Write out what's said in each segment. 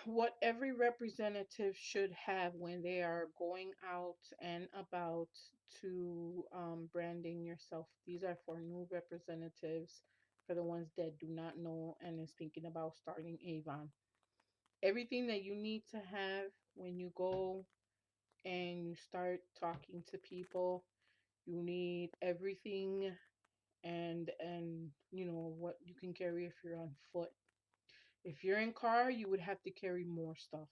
what every representative should have when they are going out and about to branding yourself. These are for new representatives, for the ones that do not know and is thinking about starting Avon. Everything that you need to have when you go and you start talking to people, you need everything, and what you can carry if you're on foot. If you're in car, you would have to carry more stuff.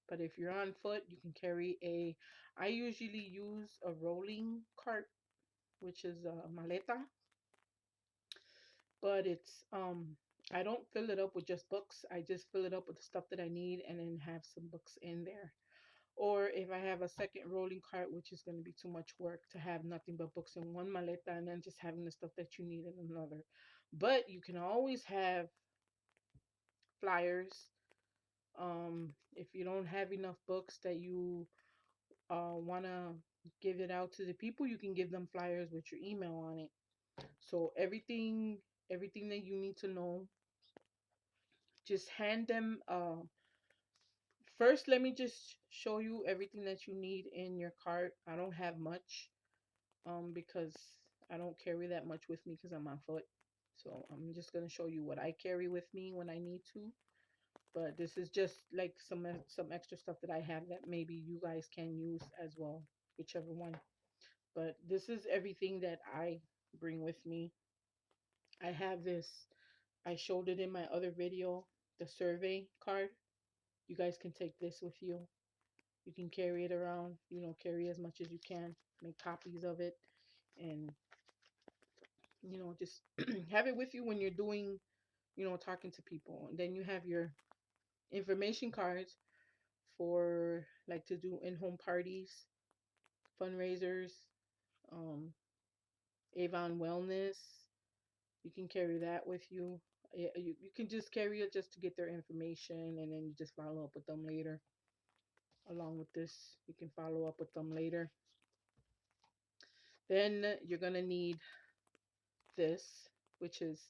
But if you're on foot, you can carry a. I usually use a rolling cart, which is a maleta, but I don't fill it up with just books. I just fill it up with the stuff that I need and then have some books in there. Or if I have a second rolling cart, which is going to be too much work to have nothing but books in one maleta and then just having the stuff that you need in another. But you can always have flyers. If you don't have enough books that you want to give it out to the people, you can give them flyers with your email on it. So everything that you need to know, just hand them. First, let me just show you everything that you need in your cart. I don't have much, because I don't carry that much with me because I'm on foot. So I'm just gonna show you what I carry with me when I need to. But this is just like some extra stuff that I have that maybe you guys can use as well, whichever one. But this is everything that I bring with me. I have this, I showed it in my other video, the survey card. You guys can take this with you. You can carry it around, carry as much as you can, make copies of it, and, just have it with you when you're doing, talking to people. And then you have your information cards for like to do in home parties, fundraisers, um, Avon Wellness. You can carry that with you. Yeah, you can just carry it just to get their information, and then you just follow up with them later. Along with this, you can follow up with them later. Then you're going to need this, which is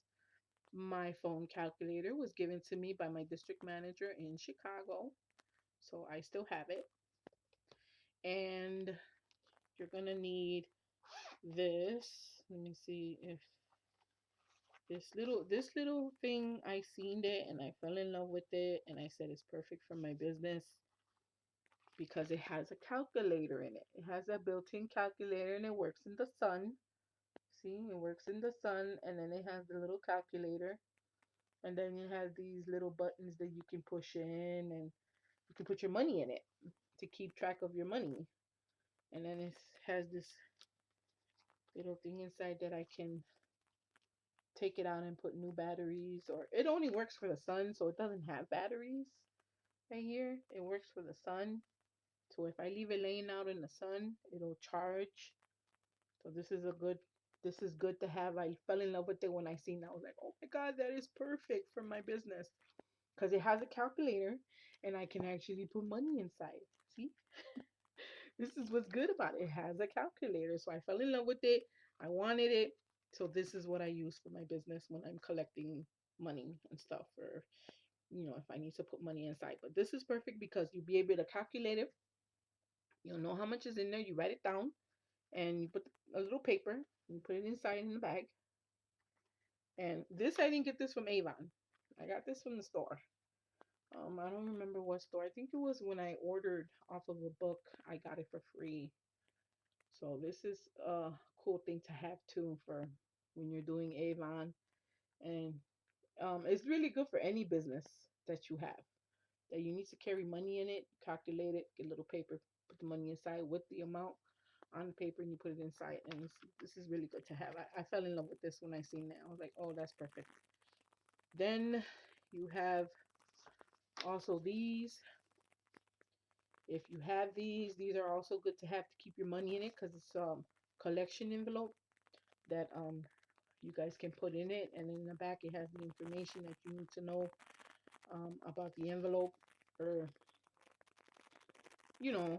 my phone calculator, was given to me by my district manager in Chicago. So I still have it. And you're going to need this. Let me see if this little thing, I seen it and I fell in love with it and I said it's perfect for my business because it has a calculator in it. It has a built-in calculator and it works in the sun. See, it works in the sun, and then it has the little calculator, and then you have these little buttons that you can push in, and you can put your money in it to keep track of your money. And then it has this little thing inside that I can take it out and put new batteries, or it only works for the sun, so it doesn't have batteries right here. It works for the sun. So if I leave it laying out in the sun, it'll charge. So this is good to have. I fell in love with it when I seen it. I was like, oh my God, that is perfect for my business. Because it has a calculator and I can actually put money inside. See? This is what's good about it. It has a calculator. So I fell in love with it. I wanted it. So this is what I use for my business when I'm collecting money and stuff, or if I need to put money inside. But this is perfect because you'll be able to calculate it. You'll know how much is in there. You write it down and you put a little paper, you put it inside in the bag. And this, I didn't get this from Avon. I got this from the store. I don't remember what store. I think it was when I ordered off of a book. I got it for free. So this is a cool thing to have too for when you're doing Avon, and it's really good for any business that you have that you need to carry money in it. Calculate it, get a little paper, put the money inside with the amount on the paper, and you put it inside. And this is really good to have. I fell in love with this when I seen it. I was like, oh, that's perfect. Then you have also these. If you have these are also good to have to keep your money in it because it's collection envelope that you guys can put in it, and in the back it has the information that you need to know about the envelope, or you know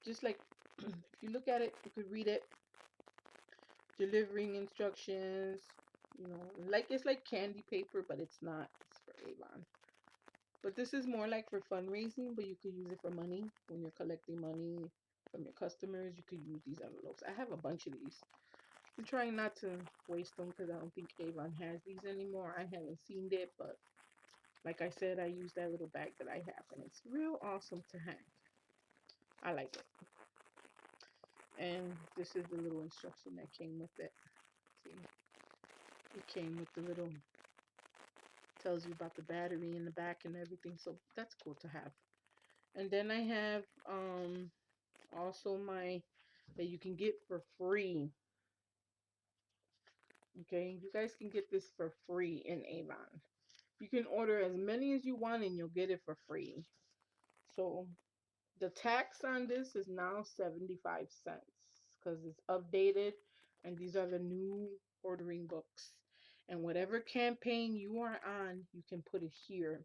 just like if you look at it, you could read it. Delivering instructions, like it's like candy paper, but it's not. It's for Avon. But this is more like for fundraising, but you could use it for money. When you're collecting money from your customers, you could use these envelopes. I have a bunch of these. I'm trying not to waste them because I don't think Avon has these anymore. I haven't seen it, but like I said, I use that little bag that I have, and it's real awesome to have. I like it. And this is the little instruction that came with it. See, it came with the little, tells you about the battery in the back and everything, so that's cool to have. And then I have also my, that you can get for free. Okay, you guys can get this for free in Avon. You can order as many as you want and you'll get it for free. So the tax on this is now 75 cents because it's updated, and these are the new ordering books. And whatever campaign you are on, you can put it here.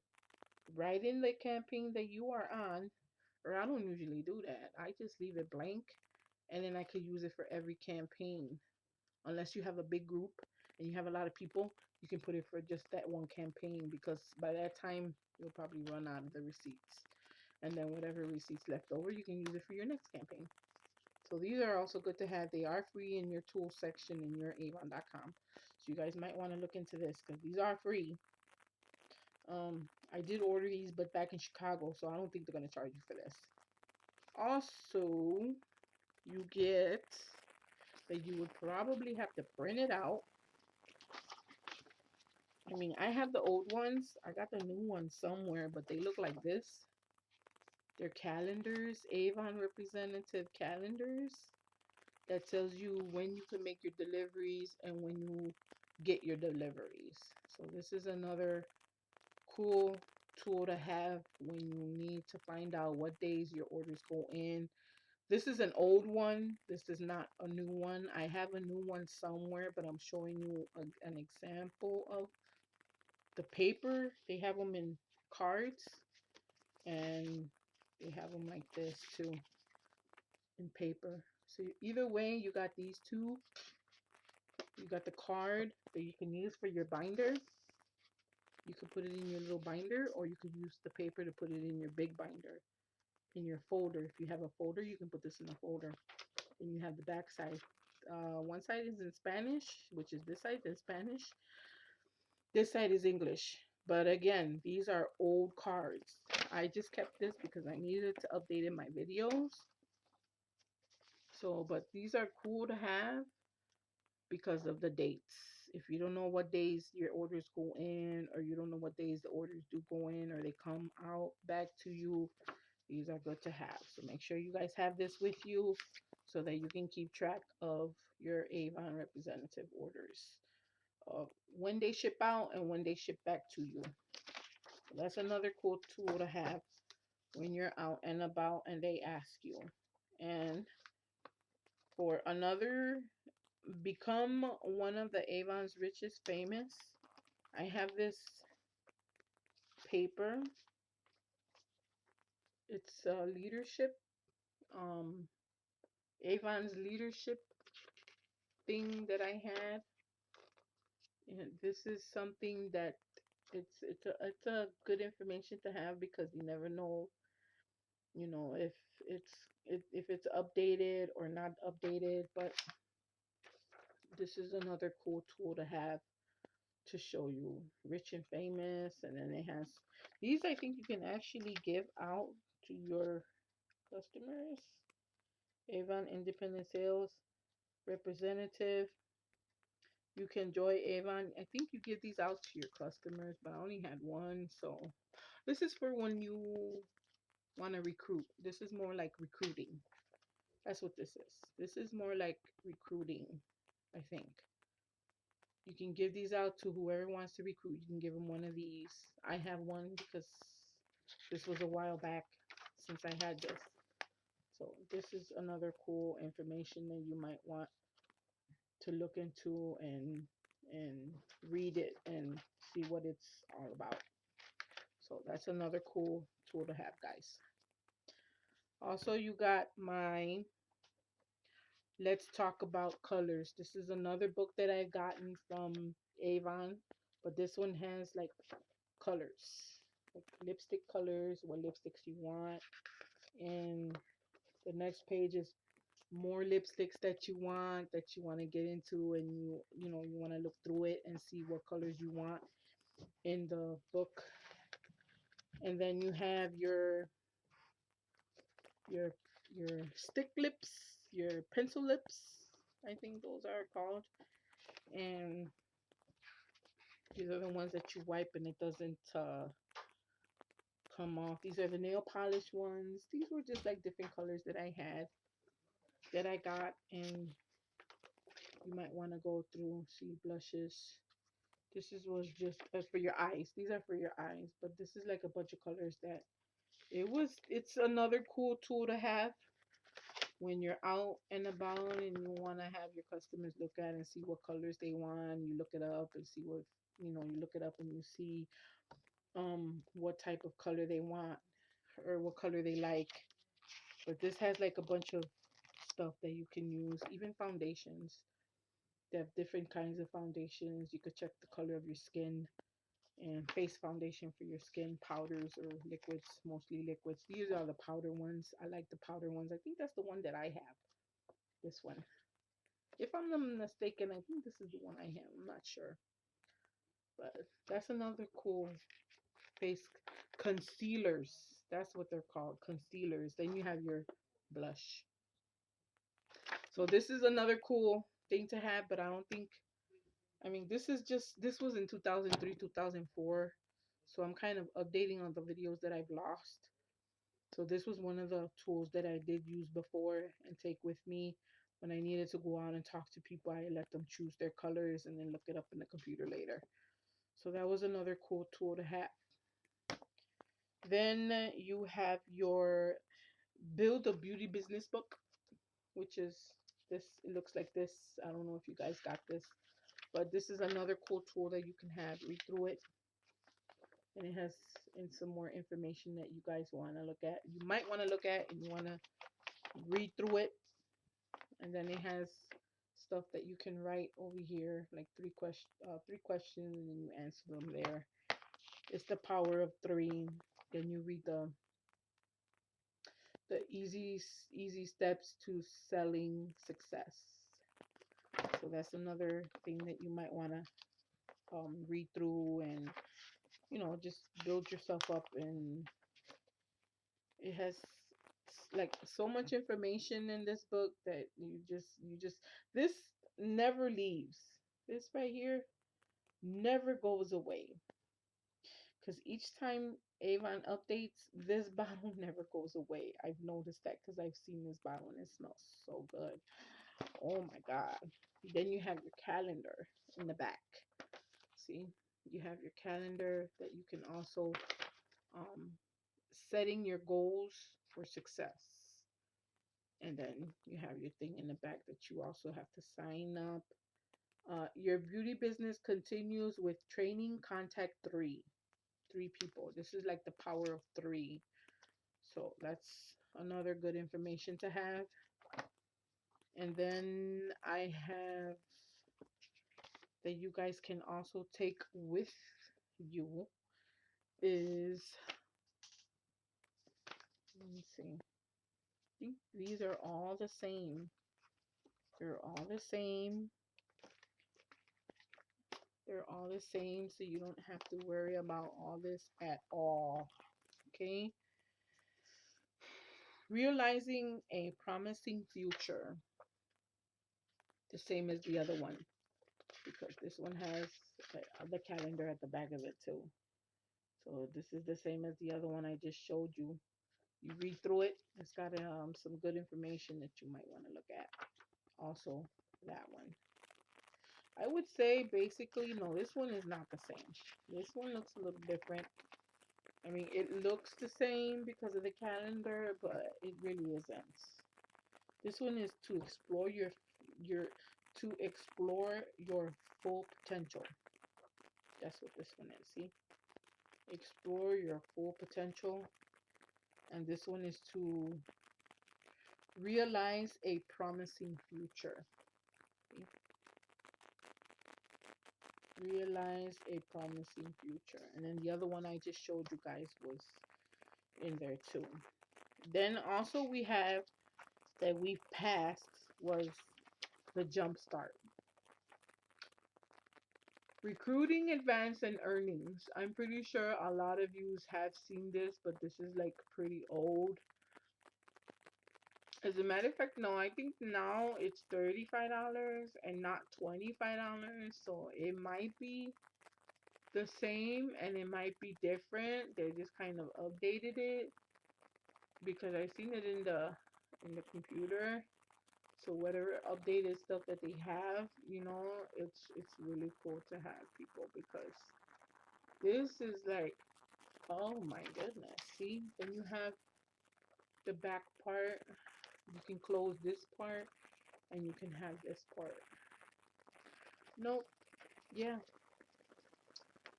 Write in the campaign that you are on, or I don't usually do that. I just leave it blank, and then I could use it for every campaign. Unless you have a big group and you have a lot of people, you can put it for just that one campaign, because by that time you'll probably run out of the receipts. And then whatever receipts left over, you can use it for your next campaign. So these are also good to have. They are free in your tool section in your avon.com. So you guys might want to look into this because these are free. I did order these, but back in Chicago, so I don't think they're going to charge you for this. Also, you get that you would probably have to print it out. I mean, I have the old ones. I got the new ones somewhere, but they look like this. They're calendars, Avon representative calendars that tells you when you can make your deliveries and when you get your deliveries. So this is another cool tool to have when you need to find out what days your orders go in. This is an old one. This is not a new one. I have a new one somewhere, but I'm showing you an example of the paper. They have them in cards, and they have them like this too in paper. So either way, you got these two. You got the card that you can use for your binder. You could put it in your little binder, or you could use the paper to put it in your big binder, in your folder. If you have a folder, you can put this in a folder. Then you have the back side. One side is in Spanish, which is this side in Spanish. This side is English. But again, these are old cards. I just kept this because I needed to update in my videos. So, but these are cool to have because of the dates. If you don't know what days your orders go in, or you don't know what days the orders do go in, or they come out back to you, these are good to have. So make sure you guys have this with you so that you can keep track of your Avon representative orders, when they ship out and when they ship back to you. So that's another cool tool to have when you're out and about and they ask you. And for another, become one of the Avon's richest famous, I have this paper. It's a leadership, um, Avon's leadership thing that I had. And this is something that it's a good information to have because you never know, if it's updated or not updated. But this is another cool tool to have to show you rich and famous. And then it has these, I think you can actually give out to your customers. Avon Independent Sales Representative. You can join Avon. I think you give these out to your customers, but I only had one. So this is for when you want to recruit. This is more like recruiting. That's what this is. This is more like recruiting, I think. You can give these out to whoever wants to recruit. You can give them one of these. I have one because this was a while back since I had this. So this is another cool information that you might want to look into and read it and see what it's all about. So that's another cool tool to have, guys. Also, you got my Let's Talk About Colors. This is another book that I've gotten from Avon, but this one has like colors. like lipstick colors, what lipsticks you want. And the next page is more lipsticks that you want to get into, and you know you want to look through it and see what colors you want in the book. And then you have your your stick lips, your pencil lips, I think those are called. And these are the ones that you wipe and it doesn't come off. These are the nail polish ones. These were just like different colors that I got, and you might want to go through, see blushes. This is was just for your eyes. These are for your eyes, but this is like a bunch of colors that it's another cool tool to have when you're out and about and you want to have your customers look at and see what colors they want. You look it up and see what, you look it up and you see what type of color they want or what color they like. But this has like a bunch of stuff that you can use, even foundations. They have different kinds of foundations. You could check the color of your skin, and face foundation for your skin, powders or liquids, mostly liquids. These are the powder ones. I like the powder ones. I think that's the one that I have. This one. If I'm not mistaken, I think this is the one I have. I'm not sure. But that's another cool face concealers. That's what they're called, concealers. Then you have your blush. So this is another cool thing to have, but I don't think, I mean, this was in 2003, 2004. So I'm kind of updating on the videos that I've lost. So this was one of the tools that I did use before and take with me when I needed to go out and talk to people. I let them choose their colors and then look it up in the computer later. So that was another cool tool to have. Then you have your Build a Beauty Business book, which is this. It looks like this. I don't know if you guys got this, but this is another cool tool that you can have. Read through it, and it has some more information that you guys want to look at. You might want to look at, and you want to read through it. And then it has stuff that you can write over here, like three questions, and then you answer them there. It's the power of three. Then you read the easy steps to selling success. So that's another thing that you might want to read through, and just build yourself up. And it has like so much information in this book that you just this never leaves. This right here never goes away, because each time Avon updates, this bottle never goes away. I've noticed that because I've seen this bottle and it smells so good. Oh my god. Then you have your calendar in the back. See, you have your calendar that you can also um, setting your goals for success. And then you have your thing in the back that you also have to sign up. Your beauty business continues with training. Contact three people. This is like the power of three. So that's another good information to have. And then I have that you guys can also take with you is, let me see. I think these are all the same. They're all the same. They're all the same, so you don't have to worry about all this at all. Okay? Realizing a promising future. The same as the other one, because this one has the calendar at the back of it too. So this is the same as the other one I just showed you. You read through it. It's got some good information that you might want to look at. Also, that one. I would say basically, no, this one is not the same. This one looks a little different. I mean, it looks the same because of the calendar, but it really isn't. This one is to explore your to explore your full potential. That's what this one is. See? Explore your full potential. And this one is to realize a promising future. See? Realize a promising future. And then the other one I just showed you guys was in there too. Then also we have that we've passed was the jump start. Recruiting, advance, and earnings. I'm pretty sure a lot of you have seen this, but this is like pretty old. As a matter of fact, no, I think now it's $35 and not $25. So it might be the same and it might be different. They just kind of updated it because I seen it in the computer. So whatever updated stuff that they have, it's really cool to have, people, because this is like, oh my goodness. See, then you have the back part. You can close this part and you can have this part. Nope. Yeah,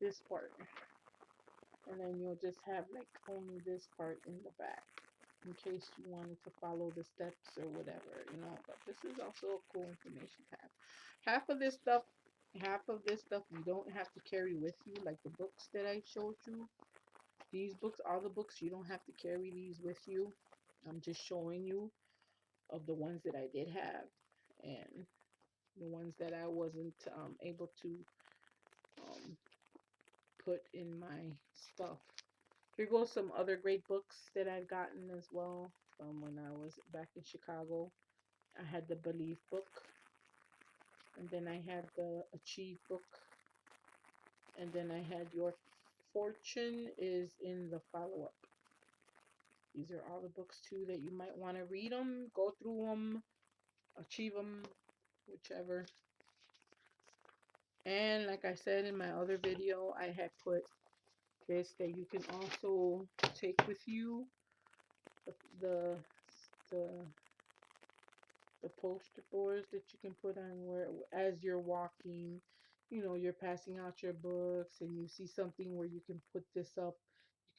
this part. And then you'll just have like only this part in the back in case you wanted to follow the steps or whatever. But this is also a cool information to have. Half of this stuff, half of this stuff you don't have to carry with you, like the books that I showed you. These books, all the books, you don't have to carry these with you. I'm just showing you of the ones that I did have and the ones that I wasn't able to um, put in my stuff. Here goes some other great books that I've gotten as well from when I was back in Chicago. I had the Believe book, and then I had the Achieve book, and then I had Your Fortune is in the follow up. These are all the books too that you might want to read them, go through them, achieve them, whichever. And like I said in my other video, I had put this that you can also take with you. The the the poster boards that you can put on where as you're walking, you're passing out your books and you see something where you can put this up.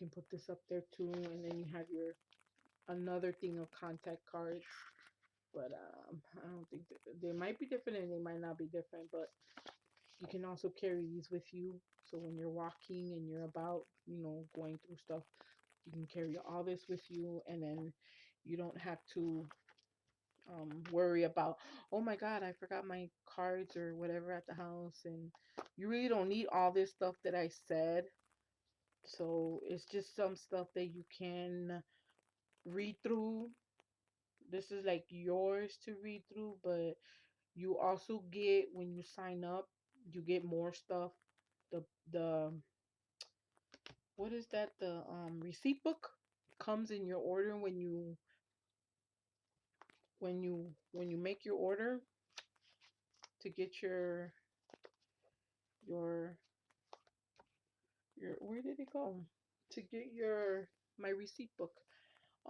You can put this up there too, and then you have your another thing of contact cards. But I don't think they might be different and they might not be different, but you can also carry these with you. So when you're walking and you're about, going through stuff, you can carry all this with you, and then you don't have to worry about, oh my God, I forgot my cards or whatever at the house. And you really don't need all this stuff that I said. So it's just some stuff that you can read through. This is like yours to read through, but you also get, when you sign up, you get more stuff. The what is that? The receipt book comes in your order when you make your order to get your where did it go? To get your my receipt book.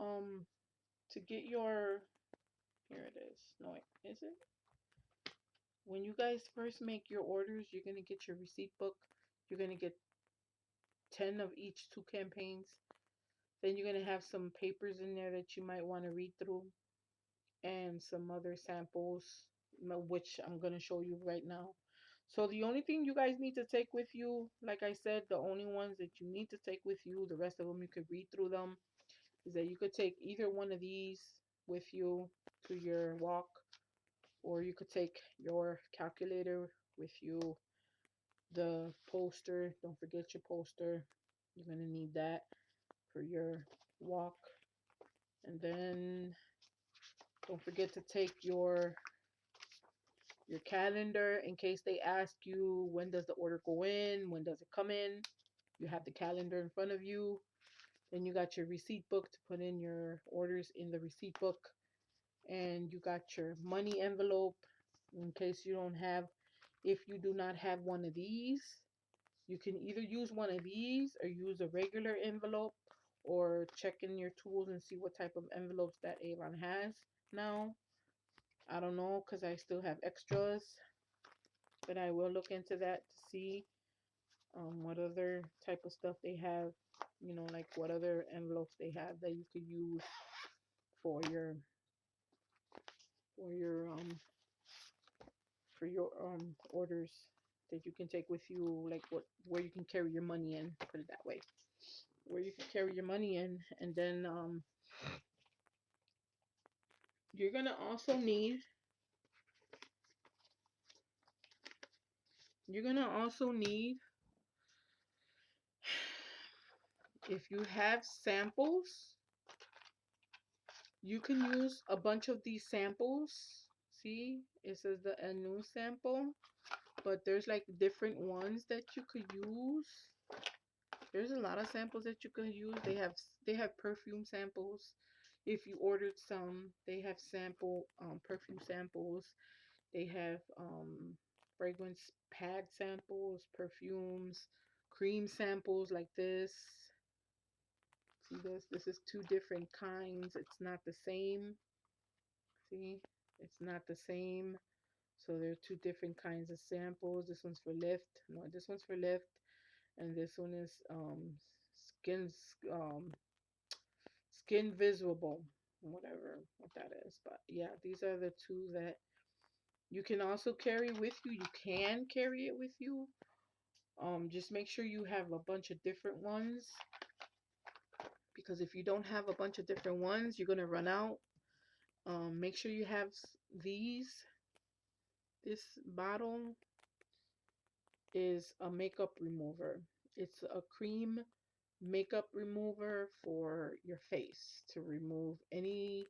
Um to get your here it is. No wait, is it? When you guys first make your orders, you're gonna get your receipt book. You're gonna get 10 of each 2 campaigns. Then you're gonna have some papers in there that you might want to read through and some other samples, which I'm gonna show you right now. So the only thing you guys need to take with you, like I said, the only ones that you need to take with you, the rest of them you could read through them, is that you could take either one of these with you to your walk, or you could take your calculator with you, the poster, don't forget your poster, you're going to need that for your walk, and then don't forget to take your calendar in case they ask you when does the order go in, when does it come in. You have the calendar in front of you. Then you got your receipt book to put in your orders in the receipt book. And you got your money envelope in case you don't have, if you do not have one of these, you can either use one of these or use a regular envelope, or check in your tools and see what type of envelopes that Avon has now. I don't know because I still have extras, but I will look into that to see what other type of stuff they have, like what other envelopes they have that you could use for your for your for your orders. that you can take with you, like where you can carry your money in, put it that way, where you can carry your money in. And then you're gonna also need you're gonna also need if you have samples, you can use a bunch of these samples. See, it says the new sample, but there's like different ones that you could use. There's a lot of samples that you can use. They have perfume samples. If you ordered some, they have perfume samples. They have fragrance pad samples, perfumes, cream samples like this. See this? This is two different kinds. It's not the same. See? It's not the same. So there are two different kinds of samples. This one's for lift. No, this one's for lift. And this one is skin um skin visible, whatever what that is. But yeah, these are the two that you can also carry with you. You can carry it with you. Just make sure you have a bunch of different ones, because if you don't have a bunch of different ones, you're gonna run out. Make sure you have these. This bottle is a makeup remover. It's a cream makeup remover for your face to remove any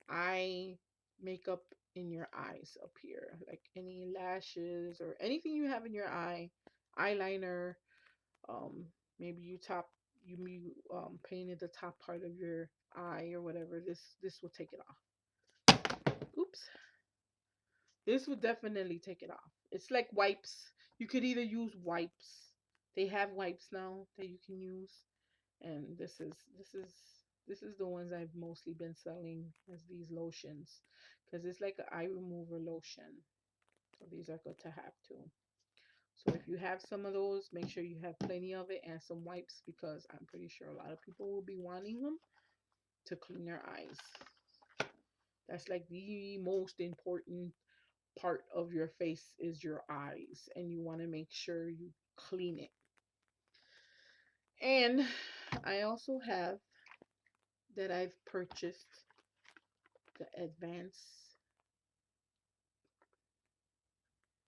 eye makeup in your eyes up here, like any lashes or anything you have in your eye, eyeliner. Um, maybe you painted the top part of your eye or whatever. This will take it off. Oops. This would definitely take it off. It's like wipes. You could either use wipes. They have wipes now that you can use, and this is the ones I've mostly been selling as these lotions, because it's like an eye remover lotion. So these are good to have too. So if you have some of those, make sure you have plenty of it and some wipes, because I'm pretty sure a lot of people will be wanting them to clean their eyes. That's like the most important part of your face is your eyes, and you want to make sure you clean it. And I also have that I've purchased the Advanced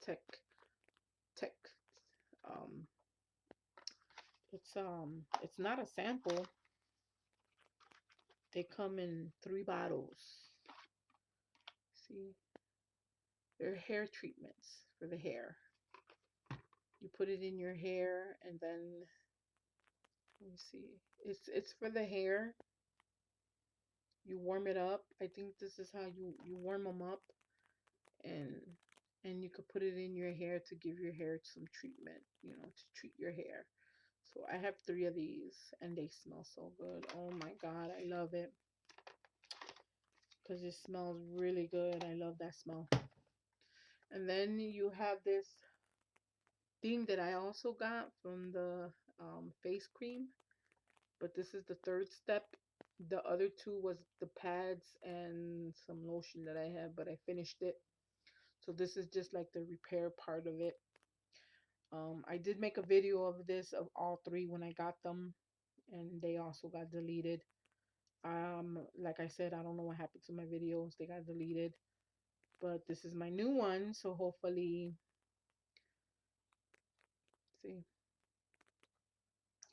Tech Tech. Um, it's not a sample. They come in 3 bottles. See, they're hair treatments for the hair. You put it in your hair, and then let me see. It's for the hair. You warm it up. I think this is how you warm them up, and you could put it in your hair to give your hair some treatment, to treat your hair. So I have 3 of these, and they smell so good. Oh my God, I love it, because it smells really good. I love that smell. And then you have this thing that I also got from the face cream, but this is the third step. The other two was the pads and some lotion that I have, but I finished it. So this is just like the repair part of it. I did make a video of this of all 3 when I got them, and they also got deleted. Like I said, I don't know what happened to my videos. They got deleted, but this is my new one. So hopefully, see,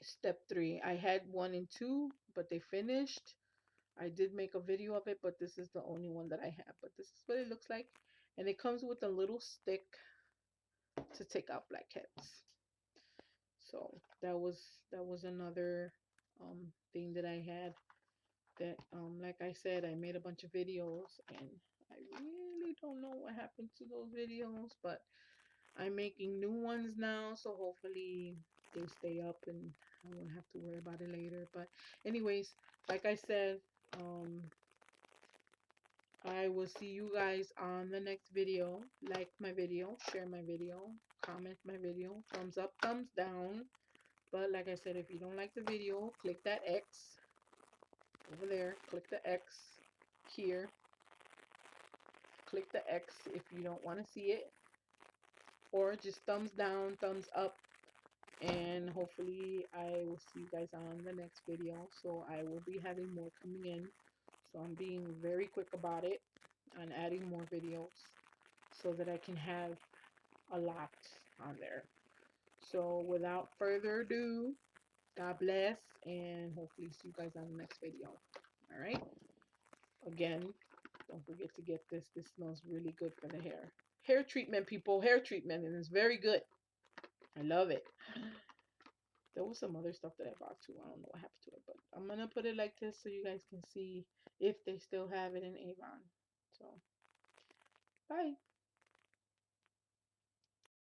step 3. I had 1 and 2, but they finished. I did make a video of it, but this is the only one that I have. But this is what it looks like, and it comes with a little stick to take out blackheads. So that was another thing that I had, that like I said, I made a bunch of videos, and I really don't know what happened to those videos, but I'm making new ones now, so hopefully they stay up and I won't have to worry about it later. But anyways, like I said, I will see you guys on the next video. Like my video, share my video, comment my video, thumbs up, thumbs down. But like I said, if you don't like the video, click that X over there. Click the X here. Click the X if you don't want to see it. or just thumbs down, thumbs up, and hopefully I will see you guys on the next video. So I will be having more coming in. So I'm being very quick about it and adding more videos so that I can have a lot on there. So without further ado, God bless and hopefully see you guys on the next video. All right. Again, don't forget to get this. This smells really good for the hair. Hair treatment, people. Hair treatment, and it's very good. I love it. There was some other stuff that I bought too. I don't know what happened to it, but I'm gonna put it like this so you guys can see if they still have it in Avon. So, bye.